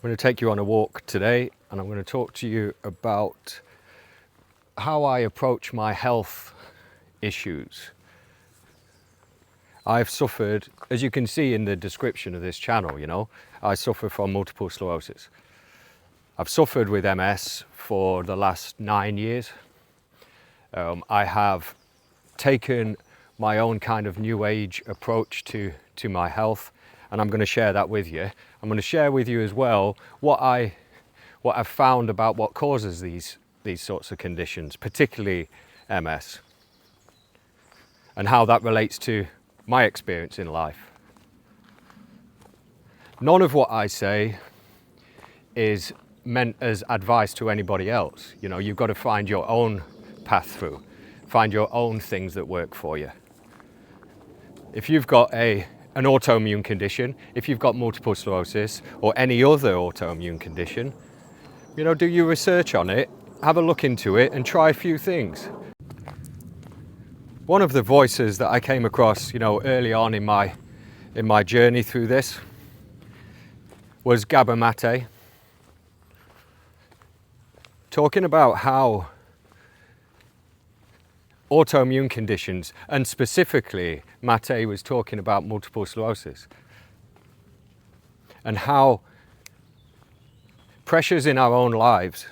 going to take you on a walk today, and I'm going to talk to you about how I approach my health issues. I've suffered, as you can see in the description of this channel, I suffer from multiple sclerosis. I've suffered with MS for the last 9 years. I have taken my own kind of new age approach to my health, and I'm going to share that with you. I'm going to share with you as well what I've found about what causes these sorts of conditions, particularly MS, and how that relates to my experience in life. None of what I say is meant as advice to anybody else. You've got to find your own path through, find your own things that work for you. If you've got an autoimmune condition, if you've got multiple sclerosis or any other autoimmune condition, do your research on it, have a look into it and try a few things. One of the voices that I came across, early on in my journey through this was Gabor Mate, talking about how autoimmune conditions, and specifically Mate was talking about multiple sclerosis, and how pressures in our own lives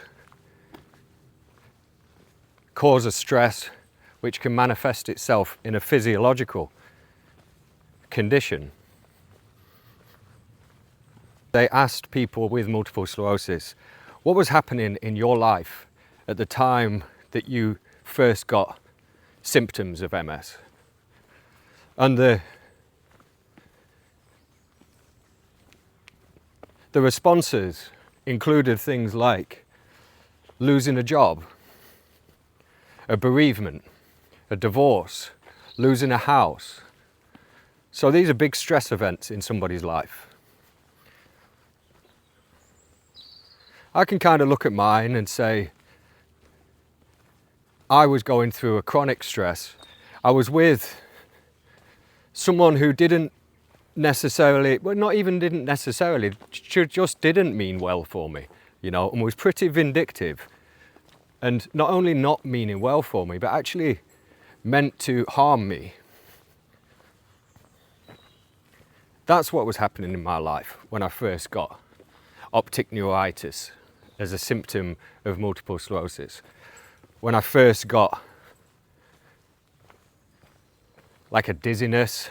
cause a stress which can manifest itself in a physiological condition. They asked people with multiple sclerosis, what was happening in your life at the time that you first got symptoms of MS? And the responses included things like losing a job, a bereavement, a divorce, losing a house. So these are big stress events in somebody's life. I can kind of look at mine and say, I was going through a chronic stress. I was with someone who didn't necessarily just didn't mean well for me, and was pretty vindictive. And not only not meaning well for me, but actually meant to harm me. That's what was happening in my life when I first got optic neuritis as a symptom of multiple sclerosis. When I first got like a dizziness,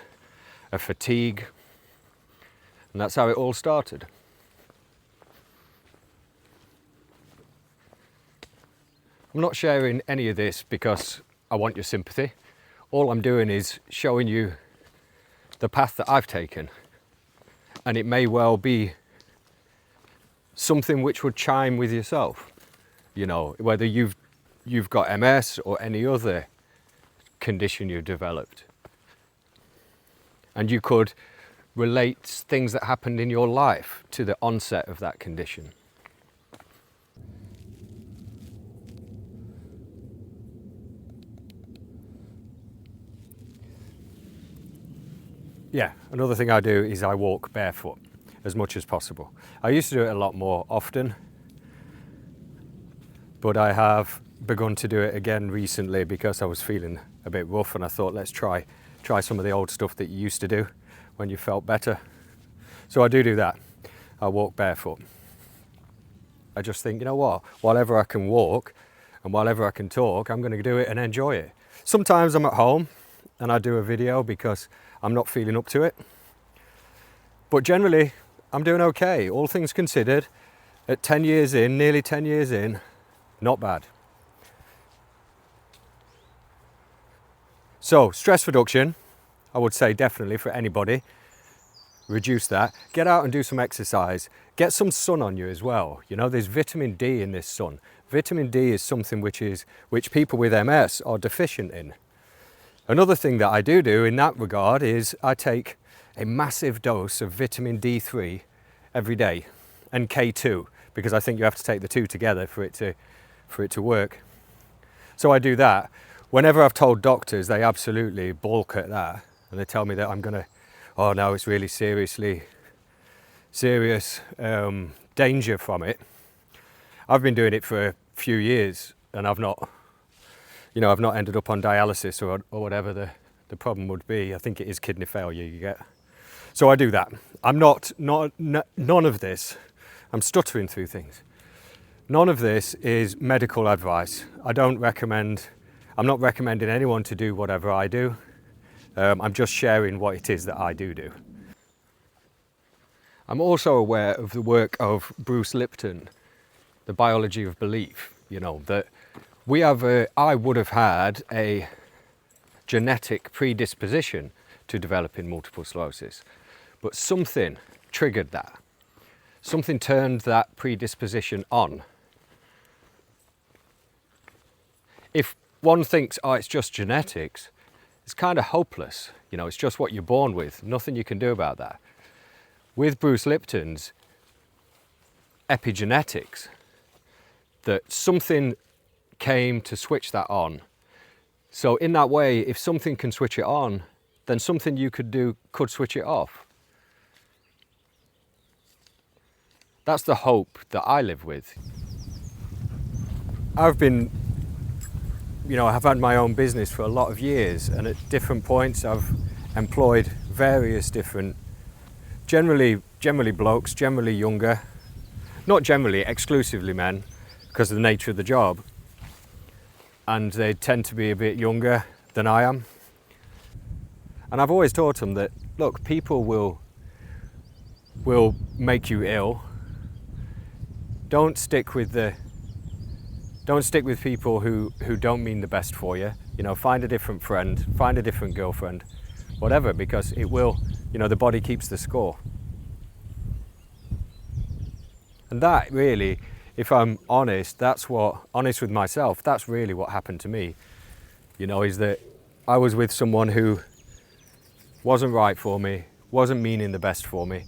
a fatigue, and that's how it all started. I'm not sharing any of this because I want your sympathy. All I'm doing is showing you the path that I've taken, and it may well be something which would chime with yourself. Whether you've got MS or any other condition you've developed, and you could relate things that happened in your life to the onset of that condition. Yeah, another thing I do is I walk barefoot as much as possible. I used to do it a lot more often, but I have begun to do it again recently because I was feeling a bit rough, and I thought, let's try some of the old stuff that you used to do when you felt better. So I do that. I walk barefoot. I just think, what? Whatever I can walk and whatever I can talk, I'm going to do it and enjoy it. Sometimes I'm at home and I do a video because I'm not feeling up to it. But generally, I'm doing okay. All things considered, at 10 years in, nearly 10 years in, not bad. So, stress reduction, I would say definitely for anybody. Reduce that. Get out and do some exercise. Get some sun on you as well. There's vitamin D in this sun. Vitamin D is something which people with MS are deficient in. Another thing that I do in that regard is I take a massive dose of vitamin D3 every day, and K2, because I think you have to take the two together for it to work. So I do that. Whenever I've told doctors, they absolutely balk at that, and they tell me that I'm gonna, oh no, it's really serious danger from it. I've been doing it for a few years and I've not ended up on dialysis or whatever the problem would be. I think it is kidney failure you get. So I do that. None of this, I'm stuttering through things. None of this is medical advice. I'm not recommending anyone to do whatever I do. I'm just sharing what it is that I do. I'm also aware of the work of Bruce Lipton, the biology of belief, that I would have had a genetic predisposition to developing multiple sclerosis, but something triggered that. Something turned that predisposition on. If one thinks, oh, it's just genetics, it's kind of hopeless. It's just what you're born with. Nothing you can do about that. With Bruce Lipton's epigenetics, that something came to switch that on. So in that way, if something can switch it on, then something you could do could switch it off. That's the hope that I live with. I've had my own business for a lot of years, and at different points I've employed various different, generally blokes, generally younger, not generally, exclusively men, because of the nature of the job. And they tend to be a bit younger than I am. And I've always taught them that, look, people will make you ill. Don't stick with people who don't mean the best for you. Find a different friend, find a different girlfriend, whatever, because it will, the body keeps the score. And that really, if I'm honest, honest with myself, that's really what happened to me. Is that I was with someone who wasn't right for me, wasn't meaning the best for me.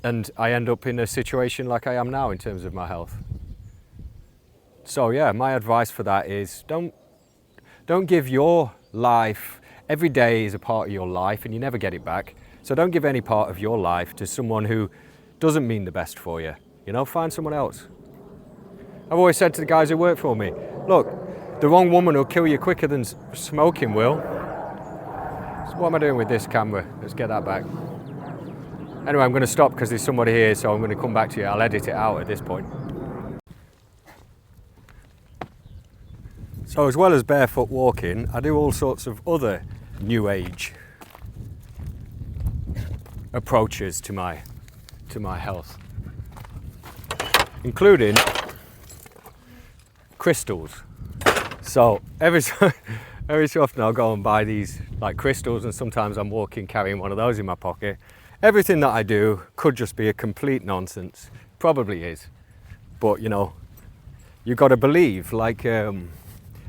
And I end up in a situation like I am now in terms of my health. So yeah, my advice for that is don't give your life, every day is a part of your life and you never get it back. So don't give any part of your life to someone who doesn't mean the best for you. Find someone else. I've always said to the guys who work for me, look, the wrong woman will kill you quicker than smoking will. So what am I doing with this camera? Let's get that back. Anyway, I'm going to stop because there's somebody here, so I'm going to come back to you. I'll edit it out at this point. So as well as barefoot walking, I do all sorts of other new age approaches to my health, including crystals. So every so often I'll go and buy these like crystals, and sometimes I'm walking carrying one of those in my pocket. Everything that I do could just be a complete nonsense. Probably is. But you've got to believe, like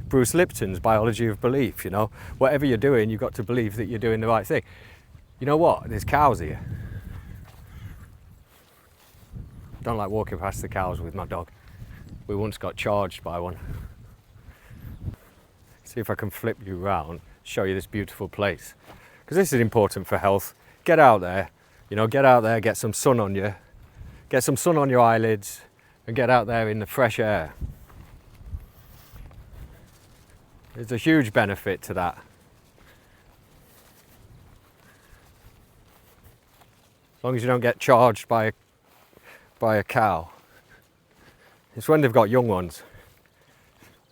Bruce Lipton's biology of belief, whatever you're doing, you've got to believe that you're doing the right thing. You know what? There's cows here. Don't like walking past the cows with my dog. We once got charged by one. See if I can flip you around, show you this beautiful place. Because this is important for health. Get out there, get some sun on you. Get some sun on your eyelids and get out there in the fresh air. There's a huge benefit to that. As long as you don't get charged by a cow. It's when they've got young ones.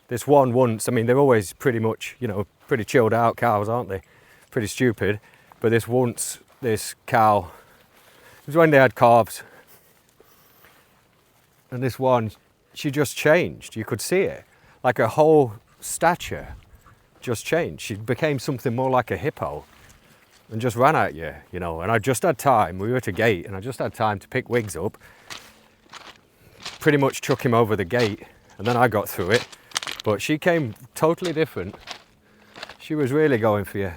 This one once, they're always pretty much, pretty chilled out cows, aren't they? Pretty stupid. But this cow, it was when they had calves. And this one, she just changed. You could see it. Like her whole stature just changed. She became something more like a hippo and just ran at you, And I just had time. We were at a gate and I just had time to pick Wigs up, pretty much chuck him over the gate, and then I got through it. But she came totally different. She was really going for you.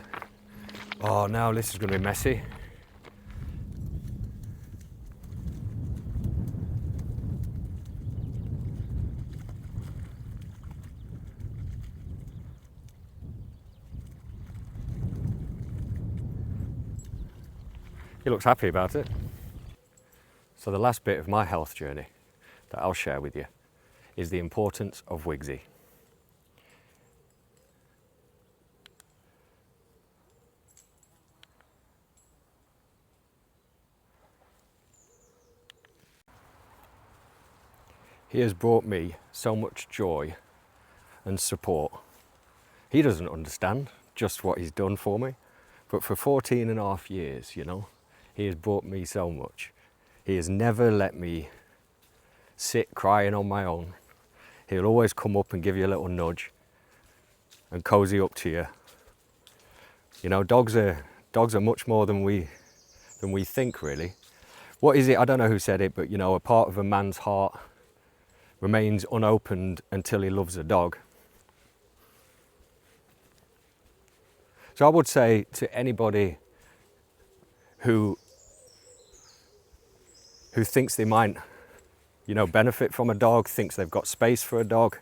Oh, now this is going to be messy. He looks happy about it. So the last bit of my health journey that I'll share with you is the importance of Wigsy. He has brought me so much joy and support. He doesn't understand just what he's done for me, but for 14 and a half years, you know, he has brought me so much. He has never let me sit crying on my own. He'll always come up and give you a little nudge and cozy up to you. You know, dogs are much more than we think, really. What is it? I don't know who said it, but you know, a part of a man's heart remains unopened until he loves a dog. So I would say to anybody who thinks they might, you know, benefit from a dog, thinks they've got space for a dog,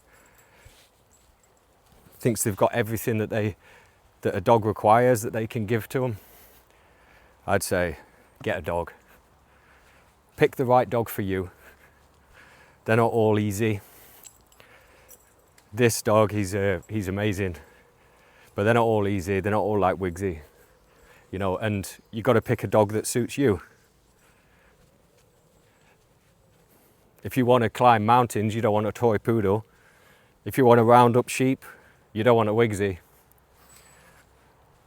thinks they've got everything that a dog requires that they can give to them, I'd say get a dog. Pick the right dog for you. They're not all easy. This dog, he's amazing, but they're not all easy. They're not all like Wigsy, you know, and you got to pick a dog that suits you. If you want to climb mountains, you don't want a toy poodle. If you want to round up sheep, you don't want a Wigsy.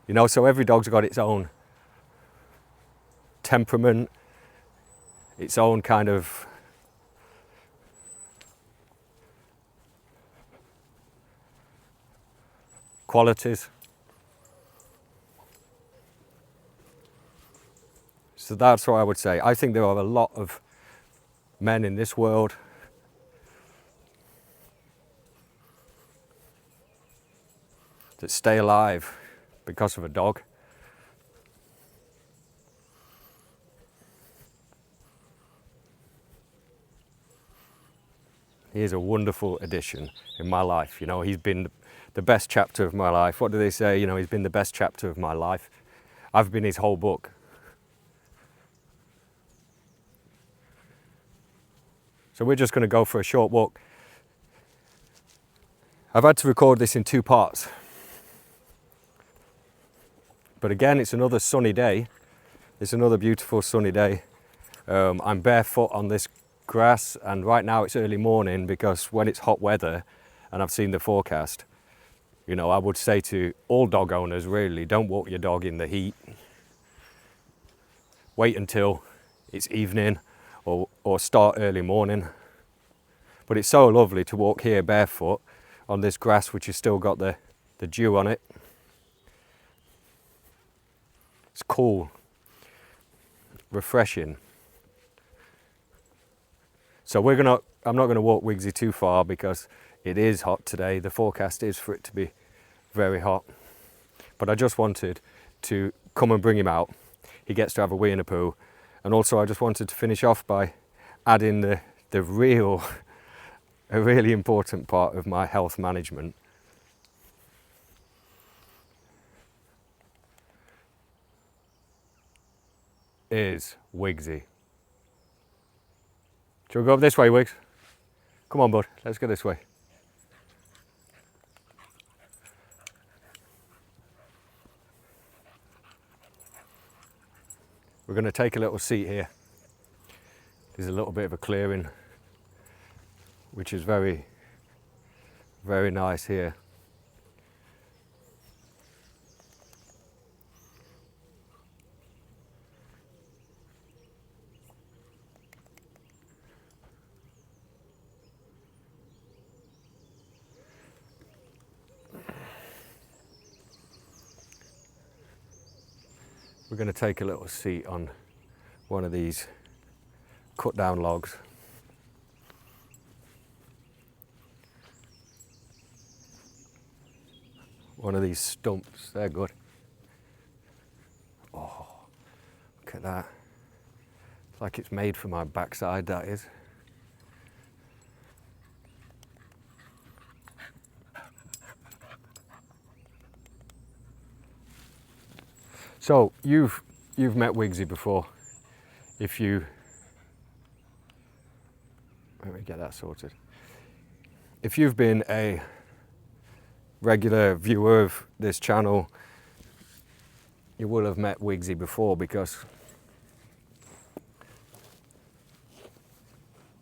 You know, so every dog's got its own temperament, its own kind of qualities. So that's what I would say. I think there are a lot of men in this world that stay alive because of a dog. He is a wonderful addition in my life. You know, he's been the best chapter of my life. What do they say? You know, he's been the best chapter of my life. I've been his whole book. So we're just going to go for a short walk. I've had to record this in 2 parts. But again, it's another sunny day. It's another beautiful sunny day. I'm barefoot on this grass, and right now it's early morning, because when it's hot weather, and I've seen the forecast, you know, I would say to all dog owners, really, don't walk your dog in the heat. Wait until it's evening or start early morning. But it's so lovely to walk here barefoot on this grass which has still got the dew on it. It's cool, refreshing. So I'm not gonna walk Wigsy too far because it is hot today. The forecast is for it to be very hot. But I just wanted to come and bring him out. He gets to have a wee and a poo. And also I just wanted to finish off by adding a really important part of my health management. Is Wigsy. Shall we go up this way, Wigs? Come on, bud, let's go this way. We're going to take a little seat here. There's a little bit of a clearing, which is very, very nice here. We're going to take a little seat on one of these cut down logs. One of these stumps, they're good. Oh, look at that. It's like it's made for my backside, that is. So you've met Wigsy before. If you Let me get that sorted. If you've been a regular viewer of this channel, you will have met Wigsy before, because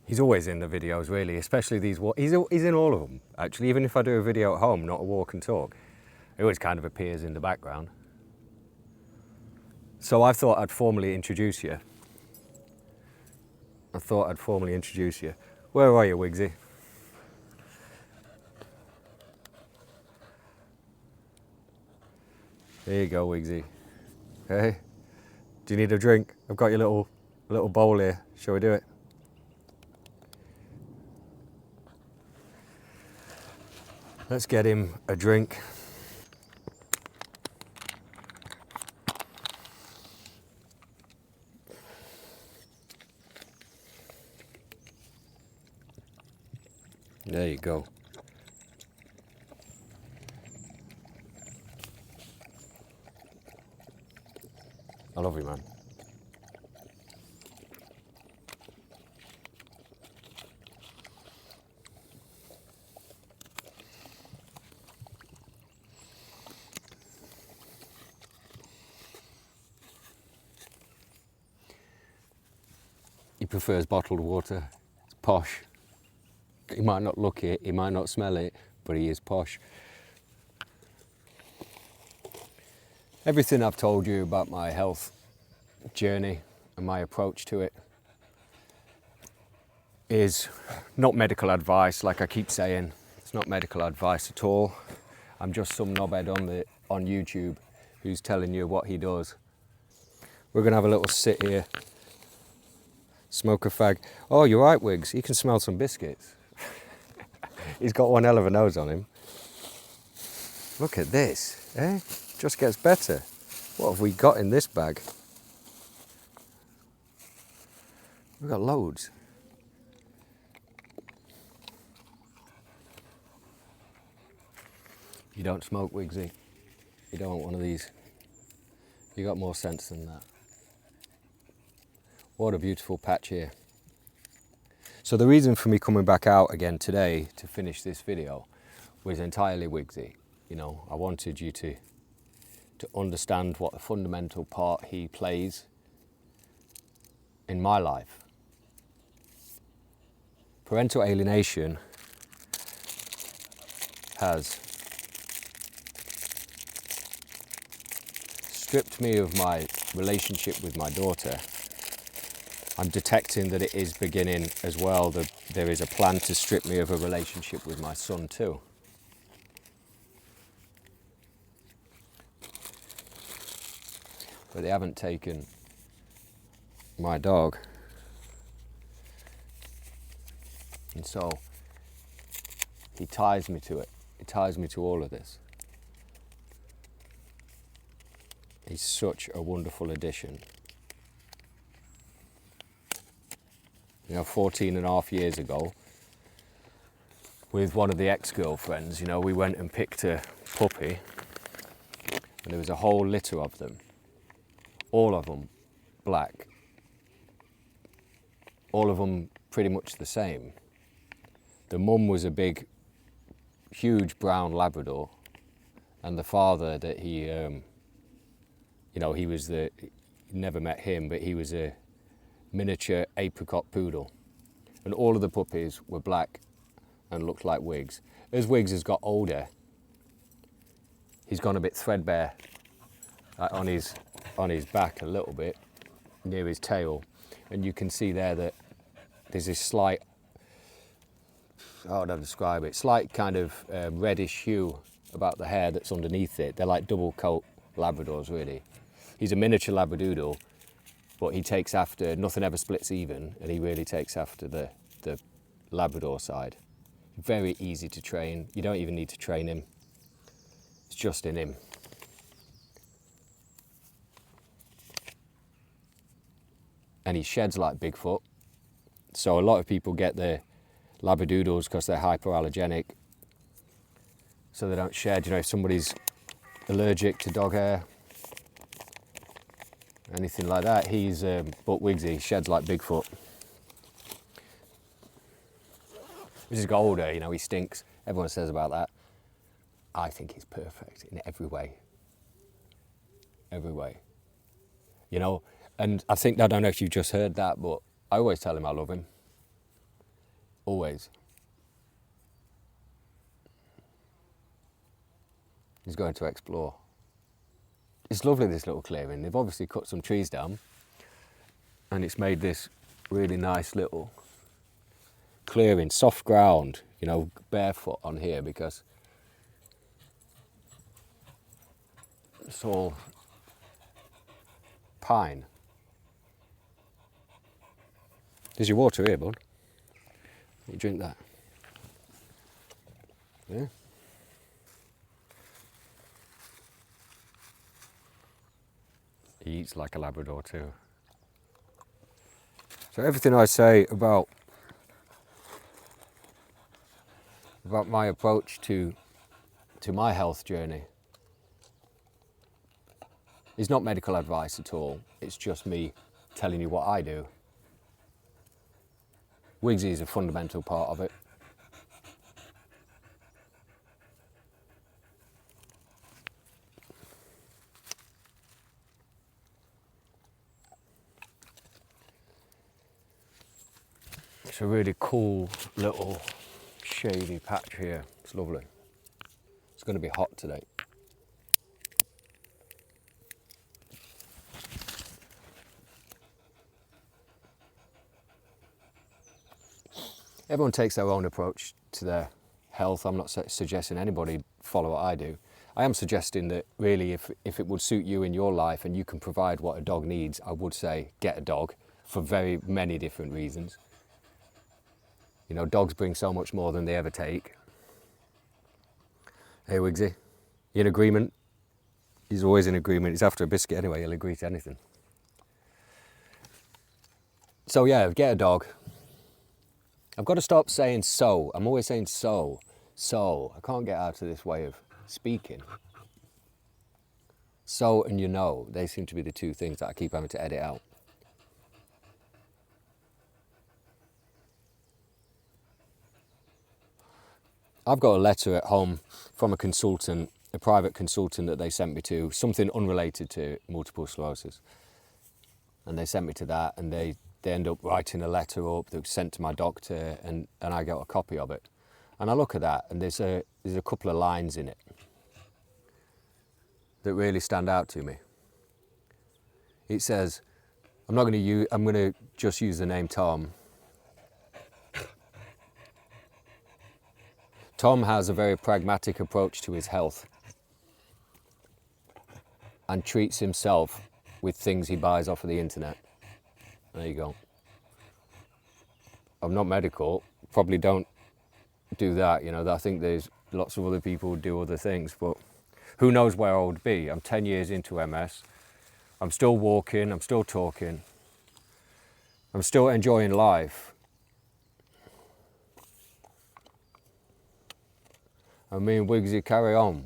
he's always in the videos, really, especially these. He's in all of them, actually. Even if I do a video at home, not a walk and talk, he always kind of appears in the background. So I thought I'd formally introduce you. Where are you, Wigsy? There you go, Wigsy. Hey, do you need a drink? I've got your little bowl here. Shall we do it? Let's get him a drink. There you go. I love you, man. He prefers bottled water. It's posh. He might not look it, he might not smell it, but he is posh. Everything I've told you about my health journey and my approach to it is not medical advice, like I keep saying. It's not medical advice at all. I'm just some knobhead on YouTube who's telling you what he does. We're gonna have a little sit here, smoke a fag. Oh, you're right, Wigs, you can smell some biscuits. He's got one hell of a nose on him. Look at this, eh? Just gets better. What have we got in this bag? We've got loads. You don't smoke, Wigsy. You don't want one of these. You got more sense than that. What a beautiful patch here. So the reason for me coming back out again today to finish this video was entirely Wigsy. You know, I wanted you to understand what a fundamental part he plays in my life. Parental alienation has stripped me of my relationship with my daughter. I'm detecting that it is beginning as well, that there is a plan to strip me of a relationship with my son too. But they haven't taken my dog. And so he ties me to it. He ties me to all of this. He's such a wonderful addition. You know, 14 and a half years ago, with one of the ex-girlfriends, you know, we went and picked a puppy, and there was a whole litter of them. All of them black. All of them pretty much the same. The mum was a big, huge brown Labrador, and the father that he, you know, he was never met him, but he was a miniature apricot poodle. And all of the puppies were black and looked like Wigs. As Wigs has got older, he's gone a bit threadbare on his back a little bit, near his tail. And you can see there that there's this slight, how would I describe it, slight kind of reddish hue about the hair that's underneath it. They're like double coat Labradors, really. He's a miniature Labradoodle, but he takes after, nothing ever splits even, and he really takes after the Labrador side. Very easy to train. You don't even need to train him. It's just in him. And he sheds like Bigfoot. So a lot of people get their Labradoodles because they're hypoallergenic, so they don't shed. You know, if somebody's allergic to dog hair, anything like that, but Wigsy sheds like Bigfoot. As he's got older, you know, he stinks. Everyone says about that. I think he's perfect in every way. Every way. You know, and I think, I don't know if you just heard that, but I always tell him I love him. Always. He's going to explore. It's lovely, this little clearing. They've obviously cut some trees down and it's made this really nice little clearing, soft ground, you know, barefoot on here because it's all pine. There's your water here, bud. You drink that. Yeah. He eats like a Labrador too. So everything I say about my approach to my health journey is not medical advice at all. It's just me telling you what I do. Wigsy is a fundamental part of it. It's a really cool little shady patch here. It's lovely. It's going to be hot today. Everyone takes their own approach to their health. I'm not suggesting anybody follow what I do. I am suggesting that really if it would suit you in your life and you can provide what a dog needs, I would say get a dog for very many different reasons. You know, dogs bring so much more than they ever take. Hey Wigsy, you in agreement? He's always in agreement. He's after a biscuit anyway, he'll agree to anything. So yeah, get a dog. I've got to stop saying so. I'm always saying so. I can't get out of this way of speaking. So and you know, they seem to be the two things that I keep having to edit out. I've got a letter at home from a consultant, a private consultant that they sent me to, something unrelated to multiple sclerosis. And they sent me to that and they end up writing a letter up that was sent to my doctor and I got a copy of it. And I look at that and there's a couple of lines in it that really stand out to me. It says, I'm going to just use the name Tom. Tom has a very pragmatic approach to his health and treats himself with things he buys off of the internet. There you go. I'm not medical, probably don't do that, you know, I think there's lots of other people who do other things, but who knows where I would be. I'm 10 years into MS, I'm still walking, I'm still talking, I'm still enjoying life. I mean, Wigsy, carry on.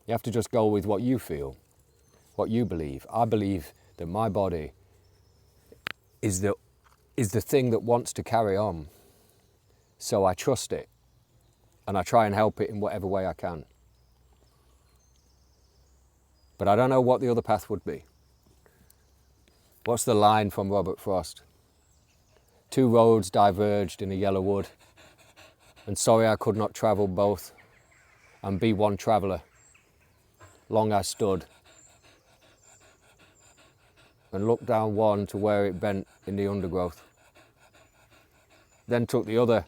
You have to just go with what you feel, what you believe. I believe that my body is the thing that wants to carry on. So I trust it and I try and help it in whatever way I can. But I don't know what the other path would be. What's the line from Robert Frost? Two roads diverged in a yellow wood, and sorry I could not travel both, and be one traveller. Long I stood, and looked down one to where it bent in the undergrowth. Then took the other,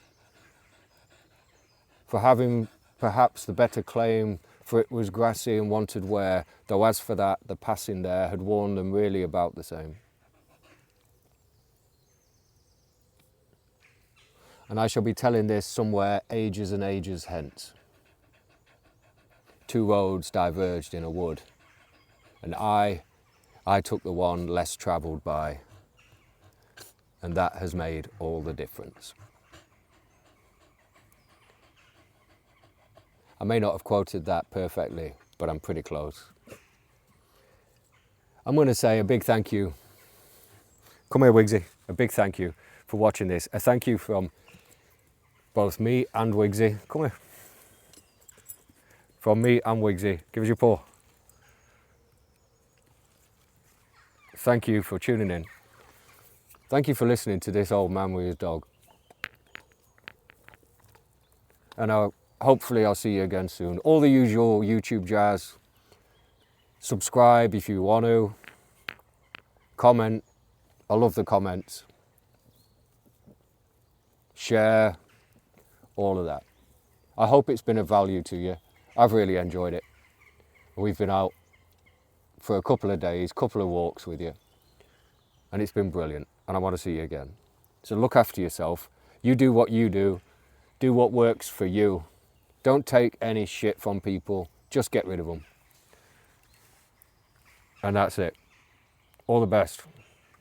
for having perhaps the better claim, for it was grassy and wanted wear, though as for that, the passing there had worn them really about the same. And I shall be telling this somewhere ages and ages hence. Two roads diverged in a wood, and I took the one less travelled by, and that has made all the difference. I may not have quoted that perfectly, but I'm pretty close. I'm going to say a big thank you Come here, Wigsy. A big thank you for watching this. A thank you from both me and Wigsy. Come here. From me and Wigsy. Give us your paw. Thank you for tuning in. Thank you for listening to this old man with his dog. And hopefully I'll see you again soon. All the usual YouTube jazz. Subscribe if you want to. Comment. I love the comments. Share. All of that. I hope it's been of value to you. I've really enjoyed it. We've been out for a couple of days, couple of walks with you. And it's been brilliant. And I want to see you again. So look after yourself. You do what you do. Do what works for you. Don't take any shit from people. Just get rid of them. And that's it. All the best.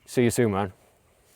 See you soon, man.